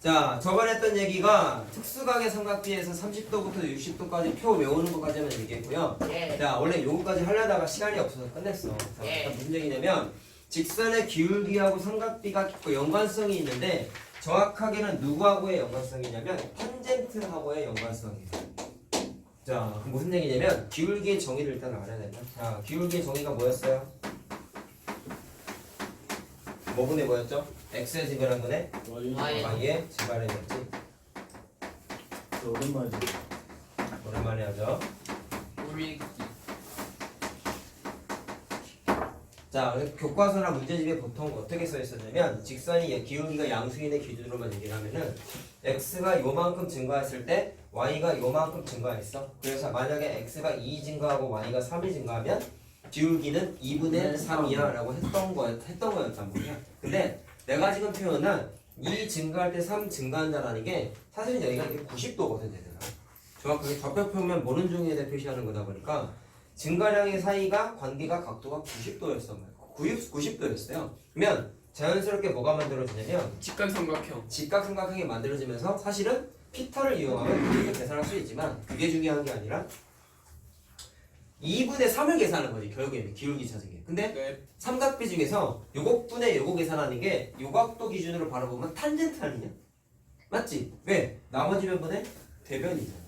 자, 저번에 했던 얘기가 특수각의 삼각비에서 30도부터 60도까지 표 외우는 것까지만 얘기했고요. 예. 자, 원래 요거까지 하려다가 시간이 없어서 끝냈어. 자, 예. 일단 무슨 얘기냐면 직선의 기울기하고 삼각비가 연관성이 있는데 정확하게는 누구하고의 연관성이냐면 탄젠트하고의 연관성이에요. 자, 그럼 무슨 얘기냐면 기울기의 정의를 일단 알아야 된다. 자, 기울기의 정의가 뭐였어요? 뭐분의 뭐였죠? x의 증가란 거네? Y. y의 증가량이었지. 오랜만이지. 오랜만에 하죠. 우리 자, 교과서나 문제집에 보통 어떻게 써 있었냐면 직선이 기울기가 양수인의 기준으로만 얘기를 하면은 x가 요만큼 증가했을 때 y가 요만큼 증가했어. 그래서 만약에 x가 2 증가하고 y가 3이 증가하면 기울기는 2분의 3이야 라고 했던 거였단 말이야. 근데 내가 지금 표현한 2 증가할 때 3 증가한다라는 게 사실은 여기가 이게 90도거든 얘들아. 정확하게 좌표표면 모는 중에 대해 표시하는 거다 보니까 증가량의 사이가 관계가 각도가 90도였어. 90도였어요. 그러면 자연스럽게 뭐가 만들어지냐면 직각삼각형. 직각삼각형이 만들어지면서 사실은 피터를 이용하면 이렇게 계산할 수 있지만 그게 중요한 게 아니라 2분의 3을 계산하는 거지 결국에는 기울기 찾은 게. 근데 네. 삼각비 중에서 요곡분의 요거 계산하는 게 요각도 기준으로 바라보면 탄젠트 아니냐? 맞지? 왜? 나머지 면분의 대변이잖아.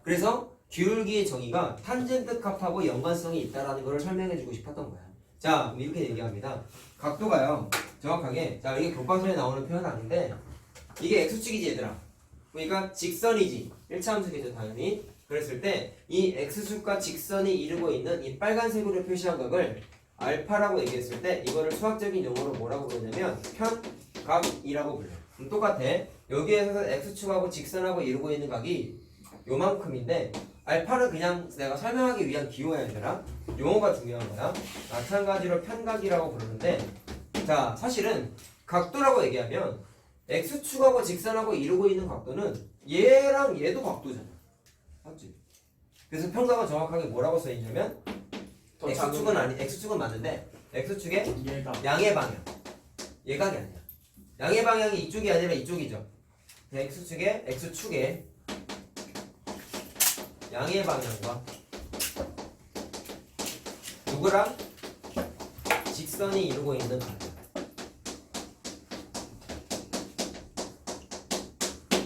그래서 기울기의 정의가 탄젠트 값하고 연관성이 있다라는 걸 설명해주고 싶었던 거야. 자, 이렇게 얘기합니다. 각도가요. 정확하게 자 이게 교과서에 나오는 표현 아닌데 이게 x축이지 얘들아. 그러니까 직선이지. 1차 함수겠죠 당연히. 그랬을 때 이 x축과 직선이 이루고 있는 이 빨간색으로 표시한 각을 알파라고 얘기했을 때 이거를 수학적인 용어로 뭐라고 부르냐면 편각이라고 불러요. 그럼 똑같아. 여기에서 x축하고 직선하고 이루고 있는 각이 요만큼인데 알파는 그냥 내가 설명하기 위한 기호야 얘들아. 용어가 중요한 거야. 마찬가지로 편각이라고 부르는데 자 사실은 각도라고 얘기하면 x축하고 직선하고 이루고 있는 각도는 얘랑 얘도 각도잖아. 맞지? 그래서 편각은 정확하게 뭐라고 써있냐면 x축은 x축은 맞는데 x축의 얘가 양의 방향 얘각이 아니야. 양의 방향이 이쪽이 아니라 이쪽이죠. x축의 양의 방향과 누구랑 직선이 이루고 있는 방향.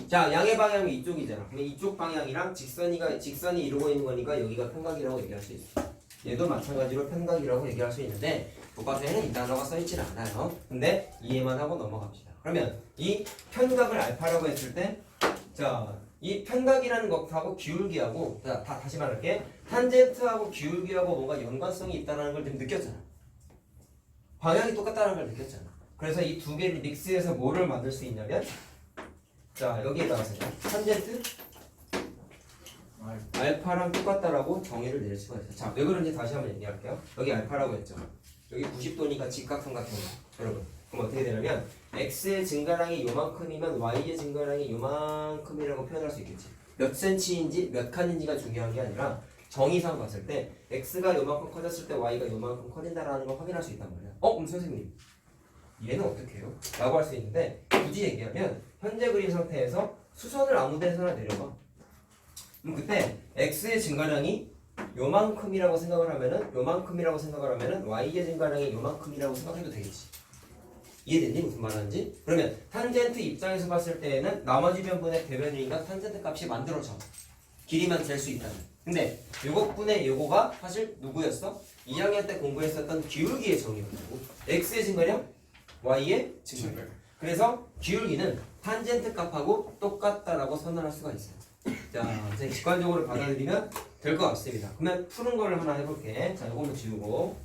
자, 양의 방향이 이쪽이잖아. 그럼 이쪽 방향이랑 직선이 이루고 있는 거니까 여기가 편각이라고 얘기할 수 있어. 얘도 마찬가지로 편각이라고 얘기할 수 있는데 교과서에는 이 단어가 써있지는 않아요. 근데 이해만 하고 넘어갑시다. 그러면 이 편각을 알파라고 했을 때 자, 이 편각이라는 것하고 기울기하고 다시 말할게. 탄젠트하고 기울기하고 뭔가 연관성이 있다는 걸 좀 느꼈잖아. 방향이 똑같다는 걸 느꼈잖아. 그래서 이 두 개를 믹스해서 뭐를 만들 수 있냐면 자 여기에다가 탄젠트 알파랑 똑같다라고 정의를 내릴 수가 있어요. 자, 왜 그런지 다시 한번 얘기할게요. 여기 알파라고 했죠. 여기 90도니까 직각삼각형이야. 여러분, 그럼 어떻게 되냐면 x의 증가량이 요만큼이면 y의 증가량이 요만큼이라고 표현할 수 있겠지. 몇 센치인지 몇 칸인지가 중요한 게 아니라 정의상 봤을 때 x가 요만큼 커졌을 때 y가 요만큼 커진다라는 걸 확인할 수 있단 말이야. 그럼 선생님 얘는 어떻게 해요? 라고 할 수 있는데 굳이 얘기하면 현재 그림 상태에서 수선을 아무 데서나 내려봐. 그럼 그때 x의 증가량이 요만큼이라고 생각을 하면은 y의 증가량이 요만큼이라고 생각해도 되겠지. 이해됐니? 무슨 말하는지? 그러면 탄젠트 입장에서 봤을 때에는 나머지 면분의 대변이니까 탄젠트 값이 만들어져. 길이만 잴 수 있다는. 근데 요것분의 요거가 사실 누구였어? 2학년 때 공부했었던 기울기의 정의였고 x의 증가량, y의 증가량. 그래서 기울기는 탄젠트 값하고 똑같다라고 선언할 수가 있어요. 자, 이제 직관적으로 받아들이면 될 것 같습니다. 그러면 푸는 거를 하나 해볼게. 자, 이거는 지우고.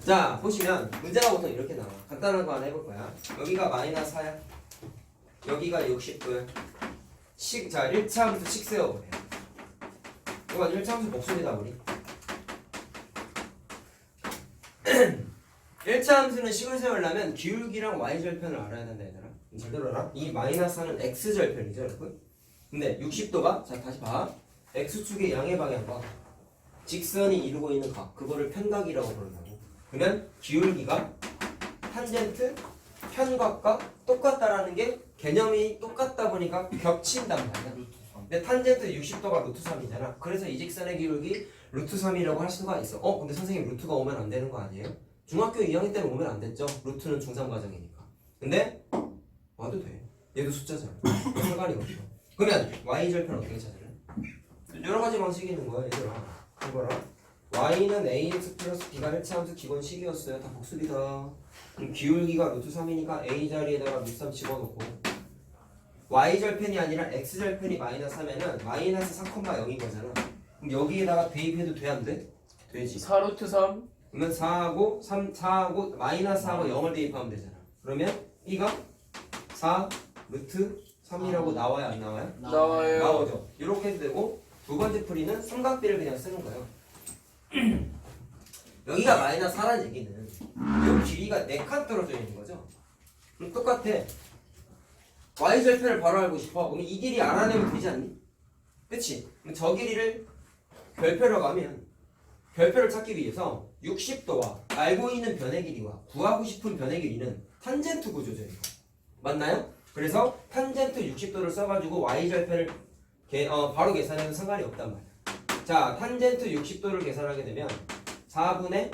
자, 보시면 문제가 보통 이렇게 나와. 간단한 거 하나 해볼 거야. 여기가 마이너스 4야. 여기가 60도야. 자, 1차 함수 식 세워보세요. 이거 1차 함수 복수입니다, 우리. 1차 함수는 식을 세우려면 기울기랑 y절편을 알아야 된다 얘들아. 잘 들어라. 이 마이너스 4는 x절편이죠 여러분. 근데 60도가 자 다시 봐. x축의 양의 방향과 직선이 이루고 있는 각 그거를 편각이라고 부른다고. 그러면 기울기가 탄젠트 편각과 똑같다라는 게 개념이 똑같다 보니까 겹친단 말이야. 루트 3. 근데 탄젠트 60도가 루트 3이잖아. 그래서 이 직선의 기울기 루트 3이라고 할 수가 있어. 근데 선생님 루트가 오면 안 되는 거 아니에요? 중학교 2학년 때는 오면 안 됐죠. 루트는 중3 과정이니까. 근데 와도 돼. 얘도 숫자잖아. 상관이 없어. 그러면 y절편 어떻게 찾을래? 여러 가지 방식이 있는 거야, 얘들아. 이거랑 y는 ax 플러스 b가 일차함수 기본식이었어요. 다 복습이다. 그럼 기울기가 루트 3이니까 a 자리에다가 루트 3 집어넣고 y절편이 아니라 x절편이 마이너스 하면은 마이너스 4,0인 거잖아. 그럼 여기에다가 대입해도 돼, 안 돼? 되지. 4루트 3. 그러면 4하고 마이너스 4하고 0을 대입하면 되잖아. 그러면 b가 4 루트 3이라고 나와요, 안 나와요? 나와요. 나오죠. 이렇게 해도 되고 두 번째 풀이는 삼각비를 그냥 쓰는 거예요. 여기가 마이너스 4라는 얘기는 이 길이가 4칸 떨어져 있는 거죠. 그럼 똑같아. y절편을 바로 알고 싶어. 그럼 이 길이 알아내면 되지 않니? 그치? 그럼 저 길이를 별표로 가면 별표를 찾기 위해서 60도와 알고 있는 변의 길이와 구하고 싶은 변의 길이는 탄젠트 구조죠. 이거. 맞나요? 그래서 탄젠트 60도를 써가지고 y절편을 바로 계산해도 상관이 없단 말이야. 자, 탄젠트 60도를 계산하게 되면 4분의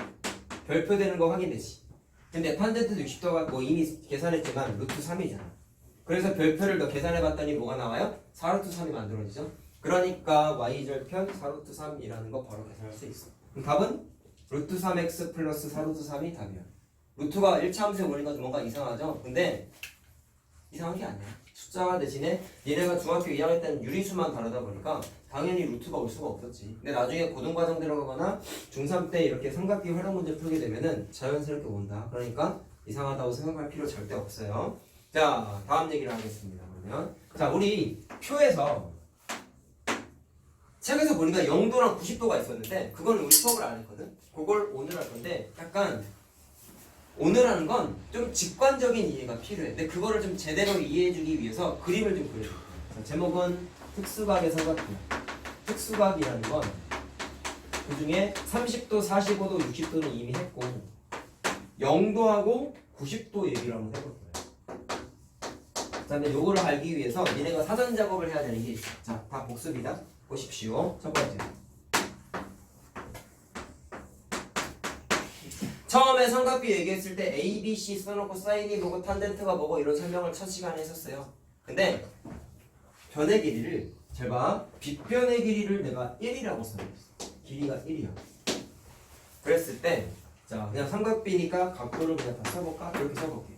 별표 되는 거 확인되지. 근데 탄젠트 60도가 뭐 이미 계산했지만 루트 3이잖아. 그래서 별표를 더 계산해봤더니 뭐가 나와요? 4루트 3이 만들어지죠. 그러니까 y절편 4루트 3이라는 거 바로 계산할 수 있어. 그럼 답은 루트 3x 플러스 4루트 3이 답이야. 루트가 1차 함수에 보니까 좀 뭔가 이상하죠? 근데 이상한 게 아니야. 숫자와 대신에 얘네가 중학교 2학년 때는 유리수만 다르다 보니까 당연히 루트가 올 수가 없었지. 근데 나중에 고등과정 들어가거나 중3 때 이렇게 삼각비 활용 문제 풀게 되면은 자연스럽게 온다. 그러니까 이상하다고 생각할 필요 절대 없어요. 자, 다음 얘기를 하겠습니다. 그러면 자, 우리 표에서 책에서 보니까 0도랑 90도가 있었는데 그건 우리 수업을 안 했거든. 그걸 오늘 할 건데 약간 오늘 하는 건 좀 직관적인 이해가 필요해. 근데 그거를 좀 제대로 이해해주기 위해서 그림을 좀 그려줄게요. 제목은 특수각의 삼각형. 특수각이라는 건 그 중에 30도, 45도, 60도는 이미 했고 0도하고 90도 얘기를 한번 해볼 거예요. 자, 근데 요거를 알기 위해서 니네가 사전 작업을 해야 되는 게 있어. 자, 다 복습이다. 보십시오. 첫 번째. 처음에 삼각비 얘기했을 때 A, B, C 써놓고 사인이 뭐고 탄젠트가 뭐고 이런 설명을 첫 시간에 했었어요. 근데 변의 길이를 잘 봐. 빗변의 길이를 내가 1이라고 써놨어. 길이가 1이야. 그랬을 때 자, 그냥 삼각비니까 각도를 그냥 다 써볼까? 이렇게 써볼게.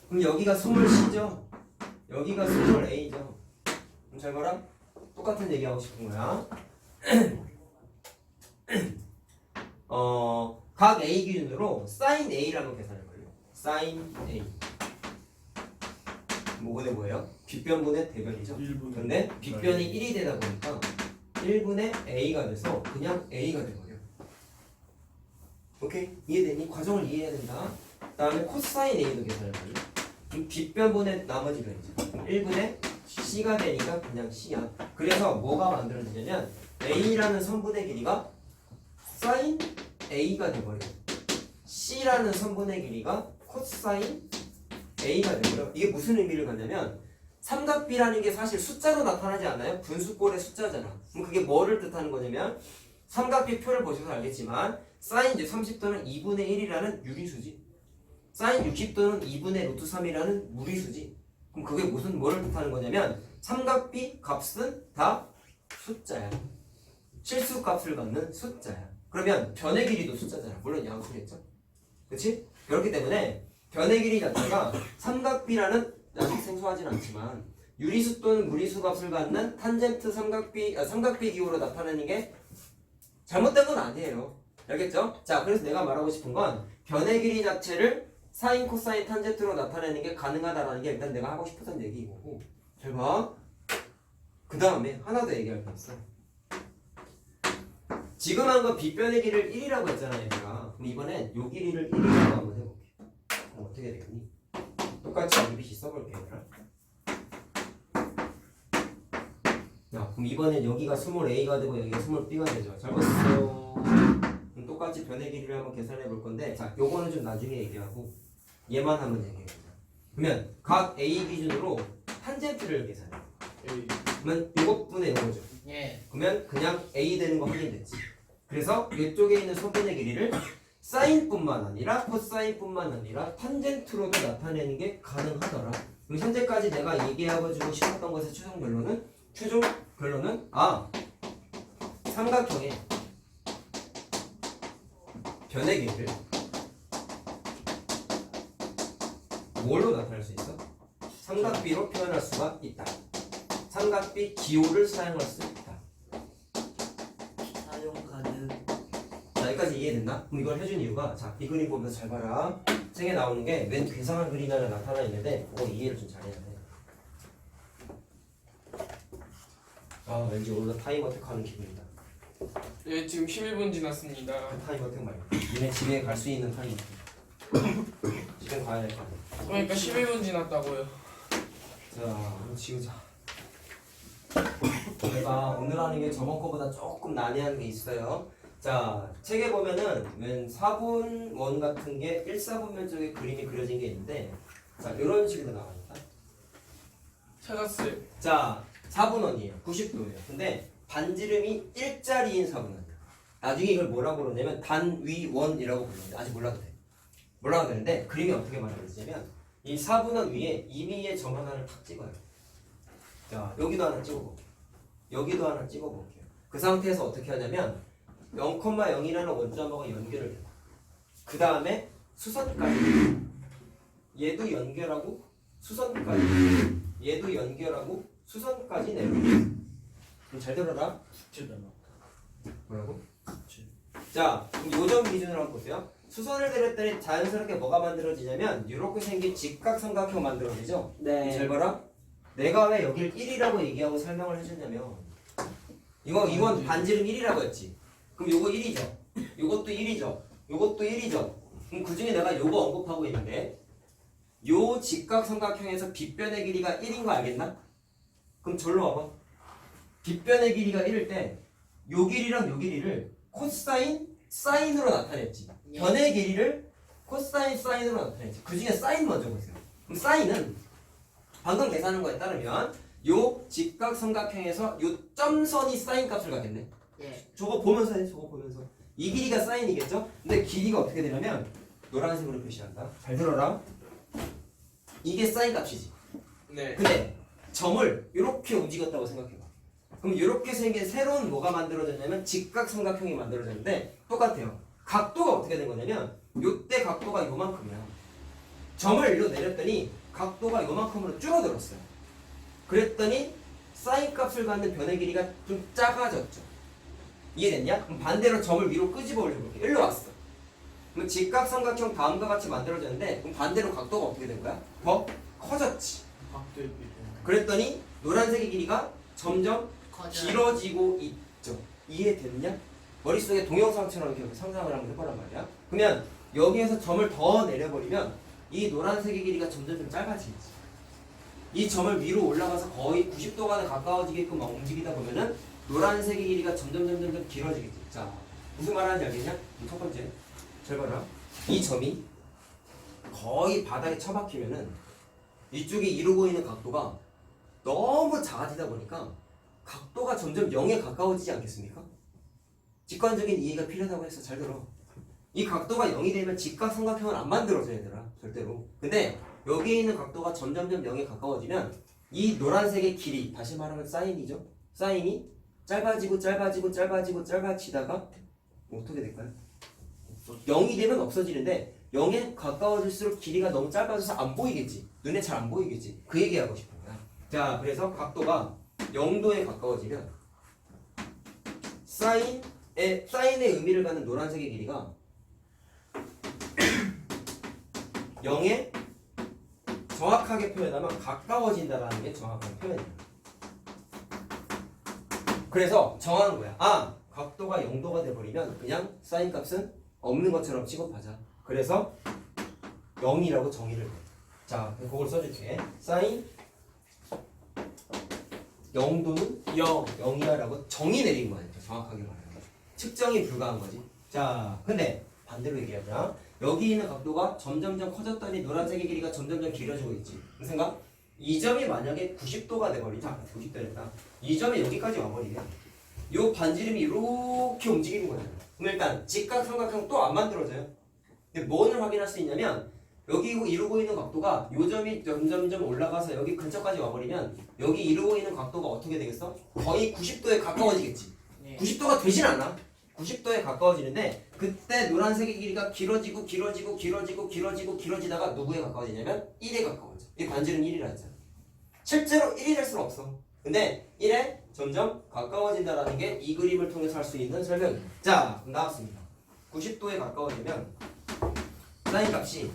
그럼 여기가 스몰 C죠? 여기가 스몰 A죠? 그럼 잘 봐라. 똑같은 얘기하고 싶은 거야. 각 A 기준으로 sin A라는 계산을 걸려. sin A. 뭐분의 뭐예요? 빗변분의 대변이죠. 근데 빗변이 1이 되다 보니까 1분의 A가 돼서 그냥 A가 돼버려. 오케이? 이해되니? 과정을 이해해야 된다. 그 다음에 코사인 A도 계산을 걸려. 그럼 빗변분의 나머지 변이죠. 1분의 C가 되니까 그냥 C야. 그래서 뭐가 만들어지냐면 A라는 선분의 길이가 sin A가 돼버려. C라는 선분의 길이가 코사인 A가 돼버려. 이게 무슨 의미를 갖냐면 삼각비라는 게 사실 숫자로 나타나지 않아요? 분수꼴의 숫자잖아. 그럼 그게 뭐를 뜻하는 거냐면 삼각비 표를 보셔서 알겠지만 sin 30도는 2분의 1이라는 유리수지. sin 60도는 2분의 루트 3이라는 무리수지. 그럼 그게 뭐를 뜻하는 거냐면 삼각비 값은 다 숫자야. 실수 값을 갖는 숫자야. 그러면 변의 길이도 숫자잖아. 물론 양수겠죠. 그렇지? 그렇기 때문에 변의 길이 자체가 삼각비라는 아직 생소하진 않지만 유리수 또는 무리수 값을 갖는 탄젠트 삼각비 기호로 나타내는 게 잘못된 건 아니에요. 알겠죠? 자, 그래서 내가 말하고 싶은 건 변의 길이 자체를 사인, 코사인, 탄젠트로 나타내는 게 가능하다라는 게 일단 내가 하고 싶었던 얘기이고, 잘 봐. 그 다음에 하나 더 얘기할 게 있어. 지금 한 건 빗변의 길이를 1이라고 했잖아, 얘들아. 그럼 이번엔 요 길이를 1이라고 한번 해볼게. 그럼 어떻게 되겠니? 똑같이 ABC 써볼게, 얘들아. 야, 그럼 이번엔 여기가 스몰 A가 되고 여기가 스몰 B가 되죠. 잘 봤어요. 그럼 똑같이 변의 길이를 한번 계산해 볼 건데, 자, 요거는 좀 나중에 얘기하고, 얘만 하면 되겠다. 그러면 각 A 기준으로 탄젠트를 계산해. A. 그러면 이것분의 이거죠. 예. 그러면 그냥 A 되는 거 확인됐지. 그래서 이쪽에 있는 소변의 길이를 사인뿐만 아니라 코사인뿐만 아니라 탄젠트로도 나타내는 게 가능하더라. 그럼 현재까지 내가 얘기하고 주고 싶었던 것의 최종 결론은 삼각형의 변의 길이를 뭘로 나타낼 수 있어? 삼각비로 표현할 수가 있다. 삼각비 기호를 사용할 수 있다. 사용 가능. 자, 여기까지 이해됐나? 그럼 이걸 해준 이유가, 자, 이 그림 보면서 잘 봐라. 책에 나오는 게 웬 괴상한 그림이 하나 나타나 있는데 그거 이해를 좀 잘해야 돼. 왠지 오늘 타임어택 하는 기분이다. 예, 지금 11분 지났습니다. 그 타임어택 말고 니네 집에 갈 수 있는 타임어택. 집에 가야 될 거 아니야. 그러니까 11분 지났다고요. 자, 한번 지우자. 내가 오늘 하는 게 저번 거보다 조금 난해한 게 있어요. 자, 책에 보면은 웬 4분 원 같은 게 1/4분 면적의 그림이 그려진 게 있는데, 자, 이런 식으로 나와 있다. 찾았어요. 자, 4분 원이에요. 90도예요. 근데 반지름이 1짜리인 4분 원이에요. 나중에 이걸 뭐라고 그러냐면 단위원이라고 부르는데 아직 몰라도 돼. 몰라도 되는데 그림이 어떻게 만들어지냐면 이 4분 원 위에 임의의 점 하나를 탁 찍어요. 자, 여기도 하나 찍어볼게요. 여기도 하나 찍어볼게요. 그 상태에서 어떻게 하냐면 0,0이라는 원점하고 연결을 해요. 그 다음에 수선까지 얘도 연결하고 수선까지 얘도 연결하고 수선까지 내려요. 그럼 잘 들어라. 뭐라고? 자, 그럼 요점 기준으로 한번 보세요. 수선을 내렸더니 자연스럽게 뭐가 만들어지냐면 이렇게 생긴 직각삼각형 만들어지죠? 네. 잘 봐라. 내가 왜 여기를 1이라고 얘기하고 설명을 해줬냐면 이건 반지름 1이라고 했지. 그럼 요거 1이죠. 요것도 1이죠. 요것도 1이죠. 그럼 그 중에 내가 요거 언급하고 있는데 요 직각삼각형에서 빗변의 길이가 1인 거 알겠나? 그럼 절로 와봐. 빗변의 길이가 1일 때 요 길이랑 요 길이를 코사인, 사인으로 나타냈지. 변의 길이를 코사인, 사인으로 나타냈지. 그 중에 사인 먼저 보세요. 그럼 사인은 방금 계산한 거에 따르면 요 직각삼각형에서 요 점선이 사인 값을 갖겠네. 예. 저거 보면서 해. 저거 보면서. 이 길이가 사인이겠죠? 근데 길이가 어떻게 되냐면 노란색으로 표시한다. 잘 들어라. 이게 사인 값이지. 네. 근데 점을 이렇게 움직였다고 생각해봐. 그럼 이렇게 생긴 새로운 뭐가 만들어졌냐면 직각삼각형이 만들어졌는데 똑같아요. 각도가 어떻게 된 거냐면 요때 각도가 요만큼이야. 점을 일로 내렸더니 각도가 요만큼으로 줄어들었어요. 그랬더니 사인 값을 갖는 변의 길이가 좀 작아졌죠. 이해됐냐? 그럼 반대로 점을 위로 끄집어 올려볼게. 일로 왔어. 그럼 직각삼각형 다음과 같이 만들어졌는데 그럼 반대로 각도가 어떻게 된 거야? 더 커졌지. 각도의 비례. 그랬더니 노란색의 길이가 점점 길어지고 있죠. 이해됐냐? 머릿속에 동영상처럼 이렇게 상상을 한번 해보란 말이야. 그러면 여기에서 점을 더 내려버리면 이 노란색의 길이가 점점 좀 짧아지겠지. 이 점을 위로 올라가서 거의 90도가 가까워지게끔 막 움직이다 보면은 노란색의 길이가 점점 길어지겠지. 자, 무슨 말하는지 알겠냐? 첫 번째, 잘 봐라. 이 점이 거의 바닥에 처박히면은 이쪽이 이루고 있는 각도가 너무 작아지다 보니까 각도가 점점 0에 가까워지지 않겠습니까? 직관적인 이해가 필요하다고 해서 잘 들어. 이 각도가 0이 되면 직각삼각형은 안 만들어져 얘들아. 절대로. 근데 여기에 있는 각도가 점점 0에 가까워지면 이 노란색의 길이, 다시 말하면 사인이죠. 사인이 짧아지다가 어떻게 될까요? 0이 되면 없어지는데 0에 가까워질수록 길이가 너무 짧아져서 안 보이겠지. 눈에 잘 안 보이겠지. 그 얘기하고 싶은 거야. 자, 그래서 각도가 0도에 가까워지면 사인의 의미를 갖는 노란색의 길이가 0에 정확하게 표현하면 가까워진다라는 게 정확한 표현이에요. 그래서 정한 거야. 각도가 0도가 돼버리면 그냥 사인 값은 없는 것처럼 취급하자. 그래서 0이라고 정의를 해. 자, 그걸 써줄게. 사인 0도는 0이야 라고 정의 내린 거야. 정확하게 말하면. 측정이 불가한 거지. 자, 근데 반대로 얘기하자. 여기 있는 각도가 점점점 커졌더니 노란색의 길이가 점점점 길어지고 있지. 무슨 생각? 이 점이 만약에 90도가 돼버리자. 90도였다. 이 점이 여기까지 와버리면 요 반지름이 이렇게 움직이는 거잖아. 그럼 일단 직각삼각형 또 안 만들어져요. 근데 뭐를 확인할 수 있냐면 여기 이루고 있는 각도가 요 점이 점점점 올라가서 여기 근처까지 와버리면 여기 이루고 있는 각도가 어떻게 되겠어? 거의 90도에 가까워지겠지. 네. 90도가 되진 않아. 90도에 가까워지는데 그때 노란색의 길이가 길어지다가 누구에 가까워지냐면 1에 가까워져. 이 반지름 1이라 했잖아. 실제로 1이 될 수는 없어. 근데 1에 점점 가까워진다라는 게 이 그림을 통해서 할 수 있는 설명이에요. 자, 그럼 나왔습니다. 90도에 가까워지면 사인 값이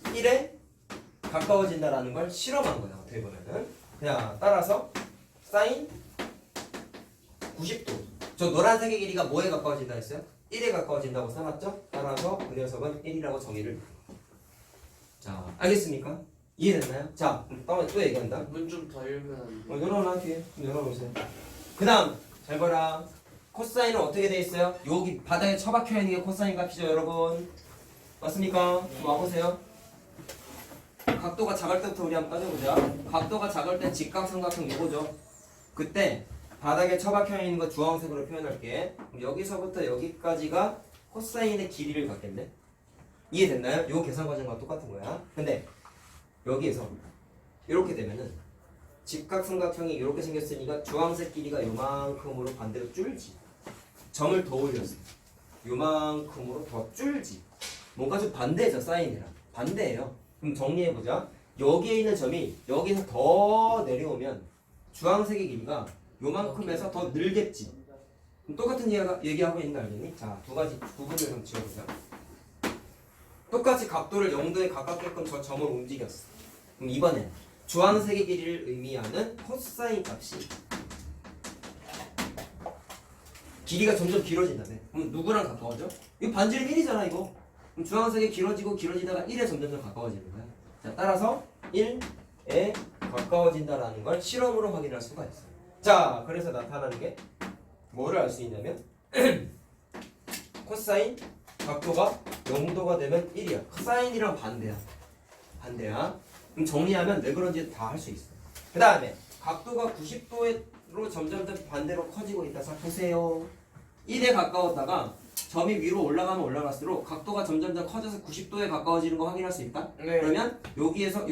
1에 가까워진다라는 걸 실험한 거야. 어떻게 보면은. 그냥 따라서 사인 90도. 저 노란색의 길이가 뭐에 가까워진다 했어요? 1에 가까워진다고 써놨죠? 따라서 그 녀석은 1이라고 정의를. 자, 알겠습니까? 이해됐나요? 자, 또 얘기한다. 문 좀 더 열면 안 돼? 열어놔 뒤에. 열어보세요. 그 다음 잘 봐라. 코사인은 어떻게 돼 있어요? 여기 바닥에 처박혀 있는 게 코사인 값이죠, 여러분. 맞습니까? 와보세요. 각도가 작을 때부터 우리 한번 따져보자. 각도가 작을 때 직각삼각형 이거죠. 그때 바닥에 처박혀 있는 거 주황색으로 표현할게. 그럼 여기서부터 여기까지가 코사인의 길이를 갖겠네. 이해됐나요? 요 계산 과정과 똑같은 거야. 근데 여기에서 이렇게 되면은 직각삼각형이 이렇게 생겼으니까 주황색 길이가 요만큼으로 반대로 줄지. 점을 더 올렸어. 요만큼으로 더 줄지. 뭔가 좀 반대죠, 사인이랑. 반대예요. 그럼 정리해보자. 여기에 있는 점이 여기서 더 내려오면 주황색의 길이가 요만큼에서 더 늘겠지. 그럼 똑같은 얘기하고 있는 거 알겠니? 자, 두 가지 구분을 좀 지어보자. 똑같이 각도를 0도에 가깝게끔 저 점을 움직였어. 그럼 이번엔 주황색의 길이를 의미하는 코사인 값이 길이가 점점 길어진다네. 그럼 누구랑 가까워져? 이거 반지름 1이잖아 이거. 그럼 주황색이 길어지다가 1에 점점 가까워지는 거야. 자, 따라서 1에 가까워진다라는 걸 실험으로 확인할 수가 있어. 자, 그래서 나타나는 게 뭐를 알 수 있냐면 코사인 각도가 0도가 되면 1이야. 사인이랑 반대야. 그럼 정리하면 왜 그런지 다 할 수 있어. 그 다음에 각도가 90도로 점점 반대로 커지고 있다. 자, 보세요. 1에 가까웠다가 점이 위로 올라가면 올라갈수록 각도가 점점 커져서 90도에 가까워지는 거 확인할 수 있다. 네. 그러면 여기에서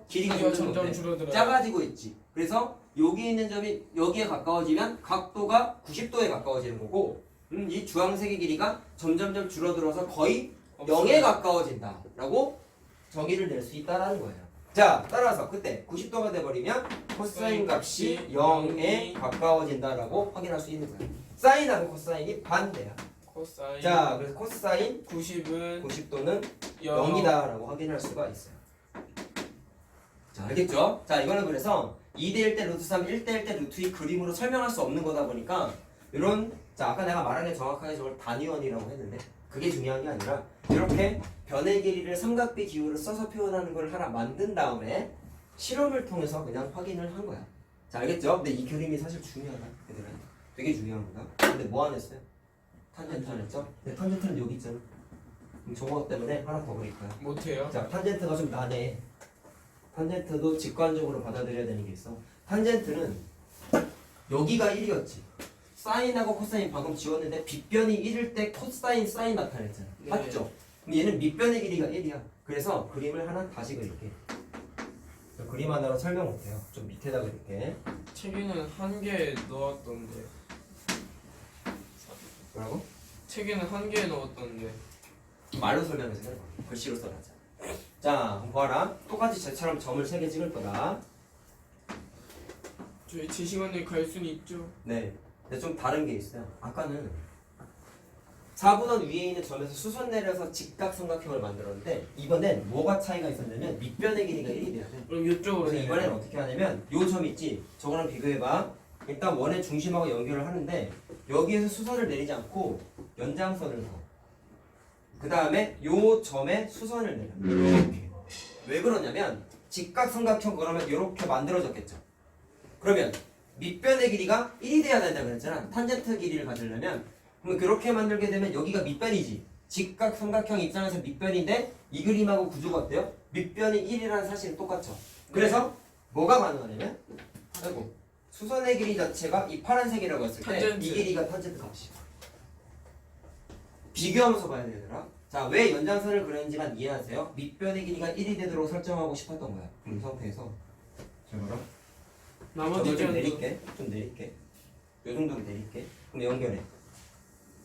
길이가 점점 어때? 줄어들어요. 작아지고 있지. 그래서 여기 있는 점이 여기에 가까워지면 각도가 90도에 가까워지는 거고, 이 주황색의 길이가 점점점 줄어들어서 거의 0에 가까워진다 라고 정의를 낼 수 있다라는 거예요. 자, 따라서 그때 90도가 돼버리면 코사인 값이 0에 가까워진다라고 확인할 수 있는 거예요. 사인하고 코사인이 반대야. 코사인 자, 그래서 코사인 90은 90도는 0. 0이다라고 확인할 수가 있어요. 자, 알겠죠? 자, 이거는 그래서 2대1 대 루트 3, 1대1 대 루트 2 그림으로 설명할 수 없는 거다 보니까 이런, 자, 아까 내가 말한 게 정확하게 저걸 단위원이라고 했는데 그게 중요한 게 아니라 이렇게 변의 길이를 삼각비 기호를 써서 표현하는 걸 하나 만든 다음에 실험을 통해서 그냥 확인을 한 거야. 자, 알겠죠? 근데 이 그림이 사실 중요하다. 얘들아. 되게 중요한 거다. 근데 뭐 안 했어요? 탄젠트 안 했죠? 근데 탄젠트는 여기 있잖아. 그럼 저거 때문에 하나 더 그릴 거야. 못해요. 자, 탄젠트가 좀 나네. 탄젠트도 직관적으로 받아들여야 되는 게 있어. 탄젠트는 여기가 1이었지. 사인하고 코사인 방금 지웠는데 빗변이 1일 때 코사인 사인 나타냈잖아. 네. 맞죠? 근데 얘는 밑변의 길이가 1이야. 그래서 그림을 하나 다시 그릴게. 그림 하나로 설명 못해요. 좀 밑에다 그릴게. 책에는 한 개 넣었던데. 뭐라고? 책에는 한 개 넣었던데. 말로 설명해서 해봐. 글씨로 써라자. 자, 봐라. 똑같이 쟤처럼 점을 3개 찍을 거다. 저희 제 시간에 갈 수는 있죠. 네. 근데 좀 다른 게 있어요. 아까는 4분원 위에 있는 점에서 수선 내려서 직각삼각형을 만들었는데 이번엔 뭐가 차이가 있었냐면 밑변의 길이가 1이 돼야 돼. 그럼 이쪽으로 그래서 해요. 이번엔 어떻게 하냐면 요 점 있지? 저거랑 비교해봐. 일단 원의 중심하고 연결을 하는데 여기에서 수선을 내리지 않고 연장선을 넣어. 그 다음에 요 점에 수선을 내려. 이렇게. 왜 그러냐면 직각삼각형 그러면 이렇게 만들어졌겠죠. 그러면 밑변의 길이가 1이 돼야 된다 그랬잖아. 탄젠트 길이를 가지려면. 그럼 그렇게 만들게 되면 여기가 밑변이지. 직각 삼각형 입장에서 밑변인데 이 그림하고 구조가 어때요? 밑변이 1이라는 사실은 똑같죠. 그래서 뭐가 가능하냐면 아이고 수선의 길이 자체가 이 파란색이라고 했을 때 탄젠트. 이 길이가 탄젠트 값이야. 비교하면서 봐야 되더라. 자, 왜 연장선을 그렸는지만 이해하세요. 밑변의 길이가 1이 되도록 설정하고 싶었던 거야. 이 상태에서 잘 봐라. 나머지 좀 견도 내릴게. 좀 내릴게. 요 정도로 내릴게. 그럼 연결해.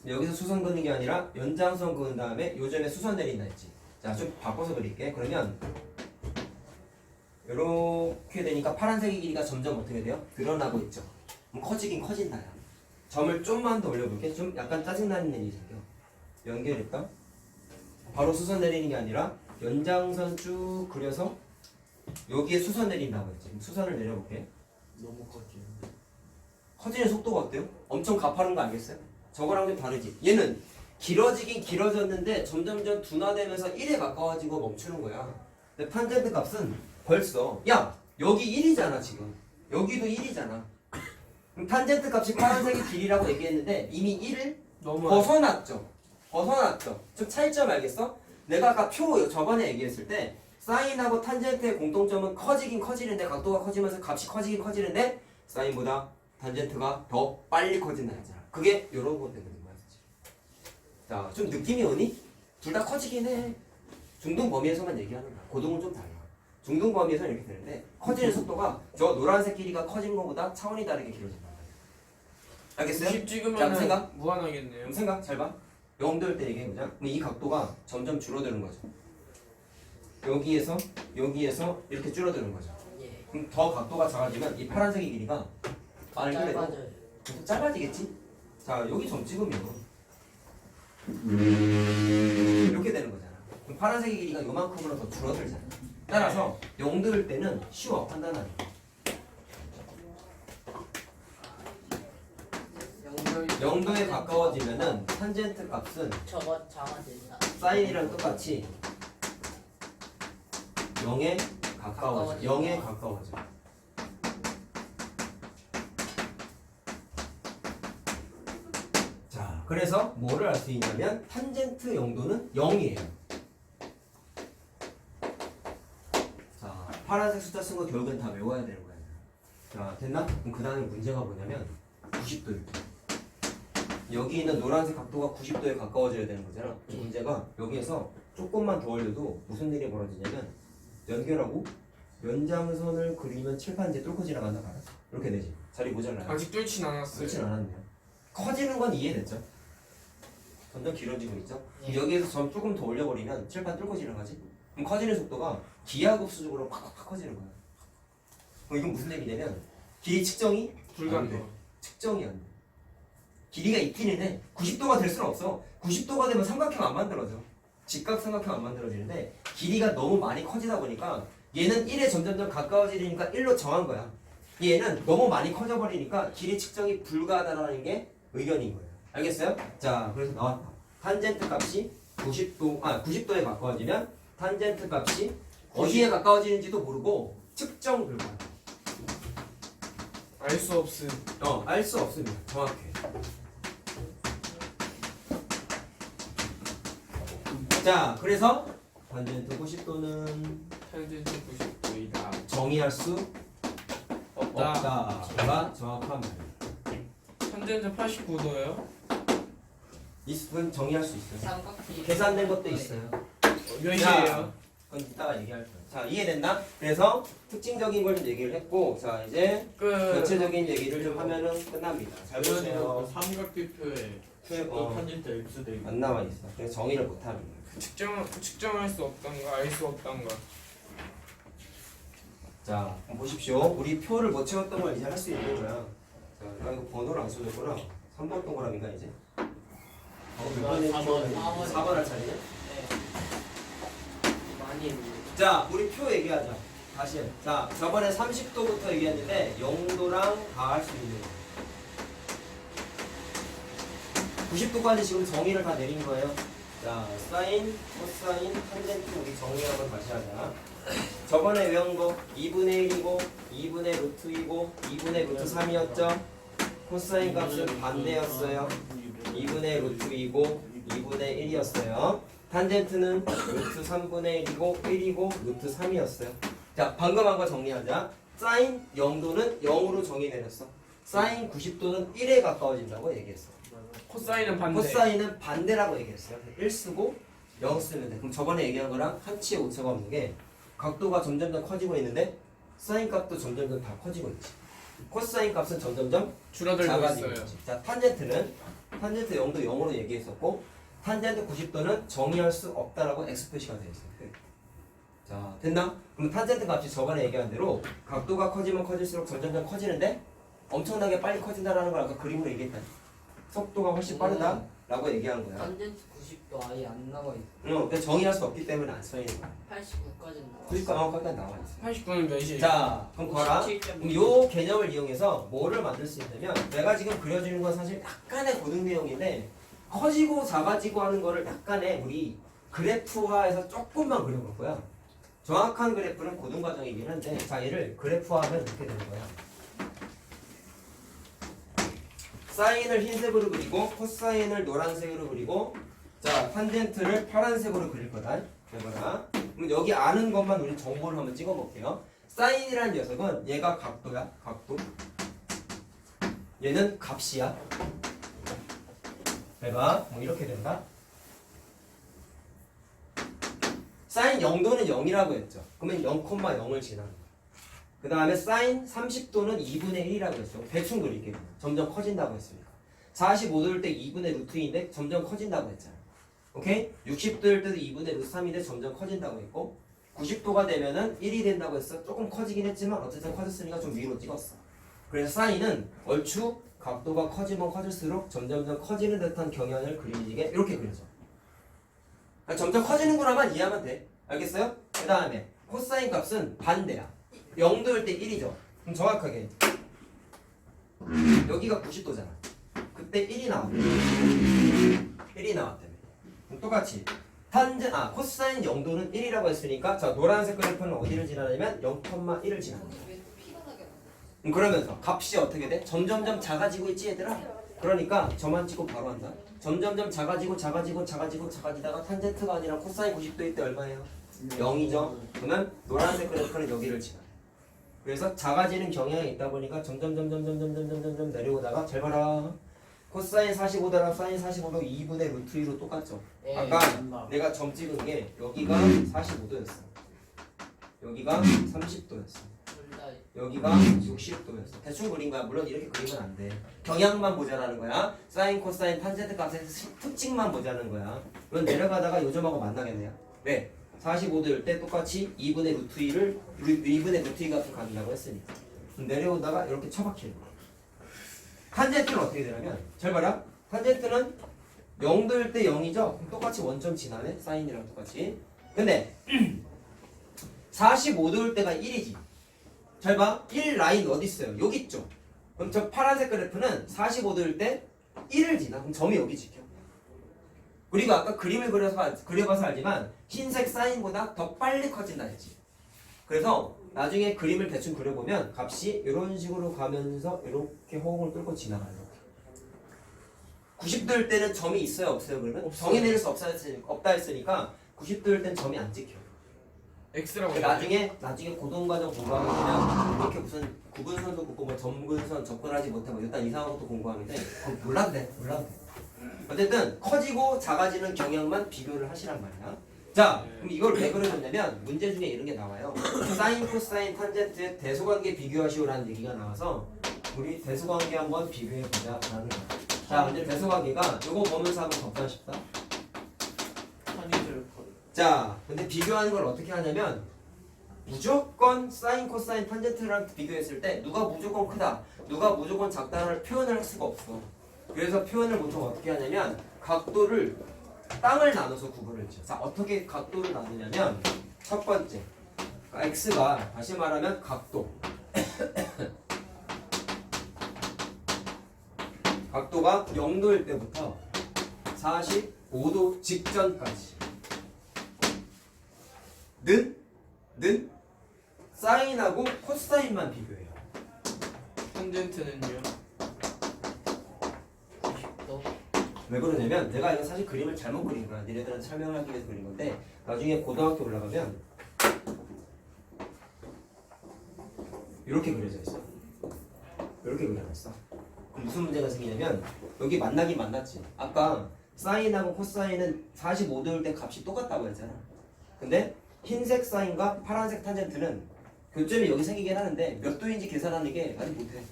여기서 수선 그는 게 아니라 연장선 그은 다음에 요점에 수선 내린다 했지. 자, 좀 바꿔서 그릴게. 그러면 이렇게 되니까 파란색의 길이가 점점 어떻게 돼요? 드러나고 있죠. 그럼 커지긴 커진다야. 점을 좀만 더 올려볼게. 좀 약간 짜증나는 일이 생겨. 연결했다. 바로 수선 내리는 게 아니라 연장선 쭉 그려서 여기에 수선 내린다고 했지. 수선을 내려볼게. 너무 커지는데. 커지는 속도가 어때요? 엄청 가파른 거 알겠어요? 저거랑 좀 다르지. 얘는 길어지긴 길어졌는데 점점점 둔화되면서 1에 가까워지고 멈추는 거야. 근데 탄젠트 값은 벌써 야 여기 1이잖아 지금. 여기도 1이잖아. 그럼 탄젠트 값이 파란색의 길이라고 얘기했는데 이미 1을 너무 벗어났죠. 벗어났죠. 좀 차이점 알겠어? 내가 아까 표 저번에 얘기했을 때 사인하고 탄젠트의 공통점은 커지긴 커지는데 각도가 커지면서 값이 커지긴 커지는데 사인보다 탄젠트가 더 빨리 커진다 했잖아. 그게 이런 것 때문인 거야. 자, 좀 느낌이 오니? 둘 다 커지긴 해. 중등 범위에서만 얘기하는 거야. 고동은 좀 달라. 중등 범위에서는 이렇게 되는데 커지는 속도가 저 노란색 길이가 커진 것보다 차원이 다르게 길어진다. 알겠어요? 90 자, 찍으면 생각? 무한하겠네요. 그럼 생각 잘 봐. 0될 때 얘기해보자. 그럼 이 각도가 점점 줄어드는 거죠. 여기에서 이렇게 줄어드는 거죠. 예. 그럼 더 각도가 작아지면 이 파란색의 길이가 말 그대로 짧아져요. 계속 짧아지겠지? 자, 여기 점 찍으면 이렇게 되는 거잖아. 그럼 파란색의 길이가 요만큼으로 더 줄어들잖아. 따라서 0될 때는 쉬워 판단하는 거. 0도에 가까워지면은 탄젠트 값은 저거 작아진다. 사인이랑 똑같이 0에 가까워져. 0에 가까워져. 자, 그래서 뭐를 알 수 있냐면 탄젠트 0도는 0이에요. 자, 파란색 숫자 쓴 거 결국엔 다 외워야 되는 거야. 자, 됐나? 그럼 그 다음에 문제가 뭐냐면 90도일 때. 여기 있는 노란색 각도가 90도에 가까워져야 되는 거잖아. 문제가 여기에서 조금만 더 올려도 무슨 일이 벌어지냐면 연결하고 연장선을 그리면 칠판 이제 뚫고 지나간다 봐라. 이렇게 되지. 자리 모자라요. 아직 뚫진 않았어요. 그렇진 않았네요. 커지는 건 이해됐죠? 점점 길어지고 있죠? 예. 여기에서 점 조금 더 올려버리면 칠판 뚫고 지나가지? 그럼 커지는 속도가 기하급수적으로 팍팍팍 커지는 거야. 그럼 이건 무슨 얘기냐면 길이 측정이 안 불가능. 돼. 측정이 안 돼. 길이가 있기는 해. 90도가 될 수는 없어. 90도가 되면 삼각형 안 만들어져. 직각 삼각형 안 만들어지는데 길이가 너무 많이 커지다 보니까 얘는 1에 점점점 가까워지니까 1로 정한 거야. 얘는 너무 많이 커져버리니까 길이 측정이 불가하다는 게 의견인 거예요. 알겠어요? 자, 그래서 나왔다. 탄젠트 값이 90도에 가까워지면 탄젠트 값이 어디에 가까워지는지도 모르고 측정 불가. 알 수 없음. 알 수 없습니다. 정확해. 자, 그래서 탄젠트 90도는 탄젠트 90도이다. 정의할 수 없다. 없다가 정확한 말이에요. 탄젠트 89도예요? 이건 정의할 수 있어요. 삼각비. 계산된 것도 있어요. 몇이에요? 그건 이따가 얘기할 거예요. 자, 이해됐나? 그래서 특징적인 걸 좀 얘기를 했고, 자 이제 전체적인 얘기를 좀 하면은 끝납니다. 잘 보세요. 삼각비표에 탄젠트 x 되기 안 나와 있어. 그래서 정의를 못 하는 거예요. 측정할 수 없단가 알 수 없단가. 자, 그럼 보십시오. 우리 표를 못 채웠던 걸 이제 할 수 있는 거야. 자, 나 이거 번호를 안 써줬구나. 3번 동그라미인가 이제? 몇 번에 4번 할 차례냐? 네. 많이 했는데. 자, 우리 표 얘기하자. 다시 해. 자, 저번에 30도부터 얘기했는데 0도랑 다 할 수 있는 거. 90도까지 지금 정의를 다 내린 거예요. 자, 사인, 코사인, 탄젠트 우리 정리 한번 다시 하자. 저번에 외운 거 2분의 1이고 2분의 루트 2고 2분의 루트 3이었죠. 코사인 값은 반대였어요. 2분의 루트 2고 2분의 1이었어요. 탄젠트는 루트 3분의 1이고 1이고 루트 3이었어요. 자, 방금 한 거 정리하자. 사인 0도는 0으로 정의 내렸어. 사인 90도는 1에 가까워진다고 얘기했어. 코사인은 반대. 코사인은 반대라고 얘기했어요. 1 쓰고 0 쓰면 돼. 그럼 저번에 얘기한 거랑 한치의 오차가 없는 게 각도가 점점점 커지고 있는데 사인 값도 점점점 다 커지고 있지. 코사인 값은 점점점 줄어들고 작아지고 있어요. 있지. 자, 탄젠트 0도 0으로 얘기했었고 탄젠트 90도는 정의할 수 없다라고 X 표시가 되어 있어요. 자, 됐나? 그럼 탄젠트 값이 저번에 얘기한 대로 각도가 커지면 커질수록 점점점 커지는데 엄청나게 빨리 커진다라는 걸 아까 그림으로 얘기했다. 속도가 훨씬 빠르다라고 얘기한 거야. 탄젠트 90도 아예 안 나와 있어. 근데 정의할 수 없기 때문에 안 써있는 거야. 89까지 90까지 나와 있어. 89는 몇이에요? 자, 그럼 봐라. 그럼 요 개념을 이용해서 뭐를 만들 수 있냐면 내가 지금 그려주는 건 사실 약간의 고등 내용인데 커지고 작아지고 하는 거를 약간의 우리 그래프화해서 조금만 그려볼 거야. 정확한 그래프는 고등 과정이긴 한데 자, 얘를 그래프화하면 이렇게 되는 거야. 사인을 흰색으로 그리고 코사인을 노란색으로 그리고 자, 탄젠트를 파란색으로 그릴 거다. 해봐라. 그럼 여기 아는 것만 우리 정보를 한번 찍어볼게요. 사인이라는 녀석은 얘가 각도야. 각도. 얘는 값이야. 해봐. 뭐 이렇게 된다. 사인 0도는 0이라고 했죠. 그러면 0,0을 지나는 거야. 그 다음에 사인 30도는 2분의 1이라고 했죠. 대충 그릴게요. 점점 커진다고 했으니까. 45도일 때 2분의 루트 2인데 점점 커진다고 했잖아. 오케이? 60도일 때도 2분의 루트 3인데 점점 커진다고 했고 90도가 되면은 1이 된다고 했어. 조금 커지긴 했지만 어쨌든 커졌으니까 좀 위로 찍었어. 그래서 사인은 얼추 각도가 커지면 커질수록 점점점 커지는 듯한 경향을 그리게 이렇게 그려져. 점점 커지는 거라만 이해하면 돼. 알겠어요? 그 다음에 코사인 값은 반대야. 0도일 때 1이죠. 그럼 정확하게 여기가 90도잖아. 그때 1이 나왔대. 1이 나왔다며. 그럼 똑같이 코사인 0도는 1이라고 했으니까 자, 노란색 그래프는 어디를 지나냐면 0,1을 지나는 거야. 그러면서 값이 어떻게 돼? 점점점 작아지고 있지 얘들아? 그러니까 저만 찍고 바로 한다. 점점점 작아지다가 탄젠트가 아니라 코사인 90도일 때 얼마예요? 0이죠. 그러면 노란색 그래프는 여기를 지나. 그래서 작아지는 경향이 있다 보니까 점점 내려오다가 잘 봐라. 코사인 45도랑 사인 45도 2분의 루트 2로 똑같죠. 아까 내가 점 찍은 게 여기가 45도였어. 여기가 30도였어. 여기가 60도였어. 대충 그린 거야. 물론 이렇게 그리면 안 돼. 경향만 보자라는 거야. 사인, 코사인, 탄젠트 값의 특징만 보자는 거야. 이건 내려가다가 요점하고 만나겠네요. 왜? 45도일 때 똑같이 2분의 루트 2 값을 가진다고 했으니까. 내려오다가 이렇게 처박히는 거야. 탄젠트는 어떻게 되냐면 잘 봐라. 탄젠트는 0도일 때 0이죠. 그럼 똑같이 원점 지나네. 사인이랑 똑같이. 근데 45도일 때가 1이지. 잘 봐. 1 라인 어디 있어요? 여기 있죠. 그럼 저 파란색 그래프는 45도일 때 1을 지나. 그럼 점이 여기 찍혀. 그리고 아까 그림을 그려봐서 알지만 흰색 사인보다 더 빨리 커진다 했지. 그래서 나중에 그림을 대충 그려보면 값이 이런 식으로 가면서 이렇게 호흡을 뚫고 지나가요. 90도일 때는 점이 있어요? 없어요? 그러면? 없어요. 정의 내릴 수 없다 했으니까 90도일 땐 점이 안 찍혀. X라고. 나중에 고등과정 공부하면 그냥 이렇게 무슨 구분선도 긋고 뭐 점근선 접근하지 못하고 일단 이상한 것도 공부하는데 그거 몰라도 돼. 어쨌든 커지고 작아지는 경향만 비교를 하시란 말이야. 자, 그럼 이걸 왜 그려줬냐면 문제 중에 이런 게 나와요. 사인, 코사인, 탄젠트의 대소관계 비교하시오라는 얘기가 나와서 우리 대소관계 한번 비교해보자라는 거야. 자, 근데 대소관계가 이거 보면서 한번 접근 쉽다. 자, 근데 비교하는 걸 어떻게 하냐면 무조건 사인, 코사인, 탄젠트랑 비교했을 때 누가 무조건 크다, 누가 무조건 작다를 표현을 할 수가 없어. 그래서 표현을 보통 어떻게 하냐면 각도를 땅을 나눠서 구분을 줘. 자, 어떻게 각도를 나누냐면 첫 번째 x가 다시 말하면 각도 각도가 0도일 때부터 45도 직전까지 는 사인하고 코사인만 비교해요. 탄젠트는요? 90도 왜 그러냐면 내가 이거 사실 그림을 잘못 그린 거야. 니네들한테 설명을 하기 위해서 그린 건데 나중에 고등학교 올라가면 이렇게 그려져 있어. 이렇게 그려져 있어. 그럼 무슨 문제가 생기냐면 여기 만나긴 만났지. 아까 사인하고 코사인은 45도일 때 값이 똑같다고 했잖아. 근데 흰색 사인과 파란색 탄젠트는 교점이 여기 생기긴 하는데 몇 도인지 계산하는 게 아직 못해.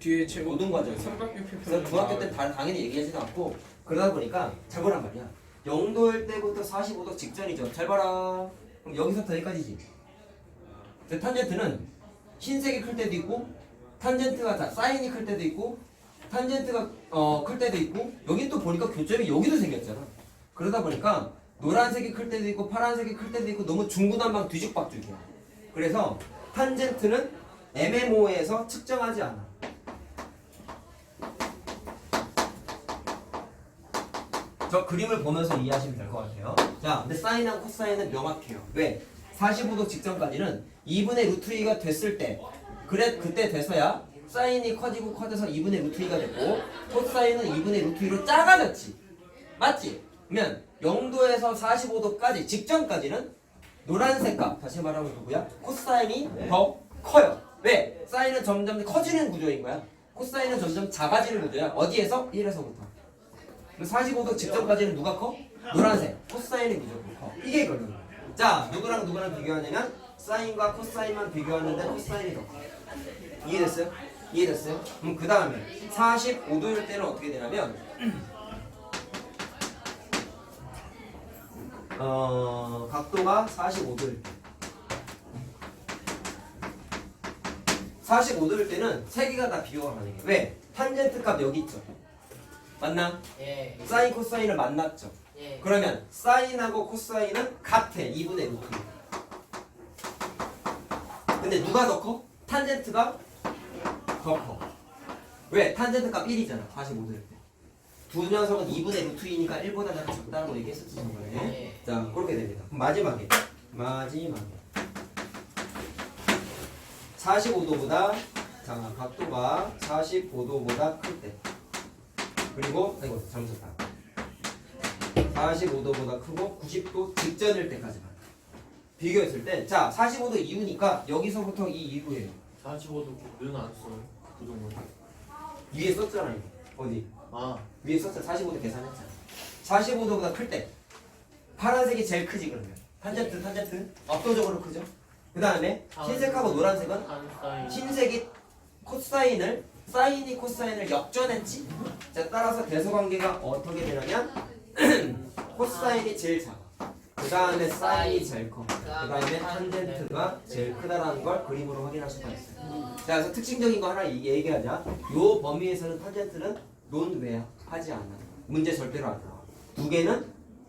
뒤에 제곱 모든 과정. 삼각형표 그래서 중학교 때 당연히 얘기하지도 않고 그러다 보니까 잘 보란 말이야. 0도일 때부터 45도 직전이죠. 잘 봐라. 그럼 여기서부터 여기까지지. 근데 탄젠트는 흰색이 클 때도 있고 탄젠트가 사인이 클 때도 있고 탄젠트가 클 때도 있고 여긴 또 보니까 교점이 여기도 생겼잖아. 그러다 보니까 노란색이 클 때도 있고 파란색이 클 때도 있고 너무 중구난방 뒤죽박죽이야. 그래서 탄젠트는 MMO에서 측정하지 않아. 저 그림을 보면서 이해하시면 될 것 같아요. 자, 근데 사인하고 코사인은 명확해요. 왜? 45도 직전까지는 2분의 루트 2가 됐을 때 그때 돼서야 사인이 커지고 커져서 2분의 루트 2가 됐고 코사인은 2분의 루트 2로 작아졌지. 맞지? 그러면 0도에서 45도까지 직전까지는 노란색 값 다시 말하면 누구야? 코사인이 더 커요. 왜? 사인은 점점 커지는 구조인 거야. 코사인은 점점 작아지는 구조야. 어디에서? 1에서부터. 45도 직전까지는 누가 커? 노란색. 코사인이 무조건 커. 이게 결론이야. 자, 누구랑 누구랑 비교하냐면 사인과 코사인만 비교하는데 코사인이 더 커. 이해됐어요? 이해됐어요? 그럼 그 다음에 45도일 때는 어떻게 되냐면 각도가 45도일 때 45도일 때는 세 개가 다 비교가 가능해. 왜? 탄젠트 값 여기 있죠. 맞나? 예. 사인 코사인을 만났죠. 예. 그러면 사인하고 코사인은 같아. 2분의 루트. 근데 누가 더 커? 탄젠트가 더 커. 왜? 탄젠트 값 1이잖아. 45도일 때. 두 녀석은 2분의 루트 2니까 1보다 작다고 얘기했었지 저번에. 예. 자, 그렇게 됩니다. 그럼 마지막에 45도보다 자, 각도가 45도보다 클 때. 그리고 이거 잘못했다. 45도보다 크고 90도 직전일 때까지만 비교했을 때, 자 45도 이후니까 여기서부터 이 이후예요. 45도 는 안 써요. 부동은. 위에 썼잖아 이거. 어디? 아, 위에 썼잖아. 45도 계산했잖아. 45도보다 클 때 파란색이 제일 크지 그러면. 탄젠트 압도적으로 크죠. 그 다음에 흰색하고 노란색은 한 사인. 흰색이 코사인을 사인이 코사인을 역전했지. 자, 따라서 대소관계가 어떻게 되냐면 코사인이 제일 작아. 그 다음에 사인이 제일 커. 그 다음에 탄젠트가 제일 크다라는 걸 그림으로 확인할 수가 있어요. 자, 그래서 특징적인 거 하나 얘기하자. 요 범위에서는 탄젠트는 논외하지 않아. 문제 절대로 안 나와.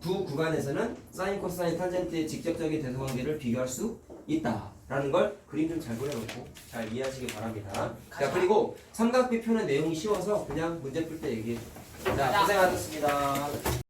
두 구간에서는 사인, 코사인, 탄젠트의 직접적인 대소관계를 비교할 수 있다라는 걸 그림 좀 잘 그려놓고 잘 이해하시기 바랍니다. 자, 그리고 삼각비 표는 내용이 쉬워서 그냥 문제 풀 때 얘기해. 자, 고생하셨습니다.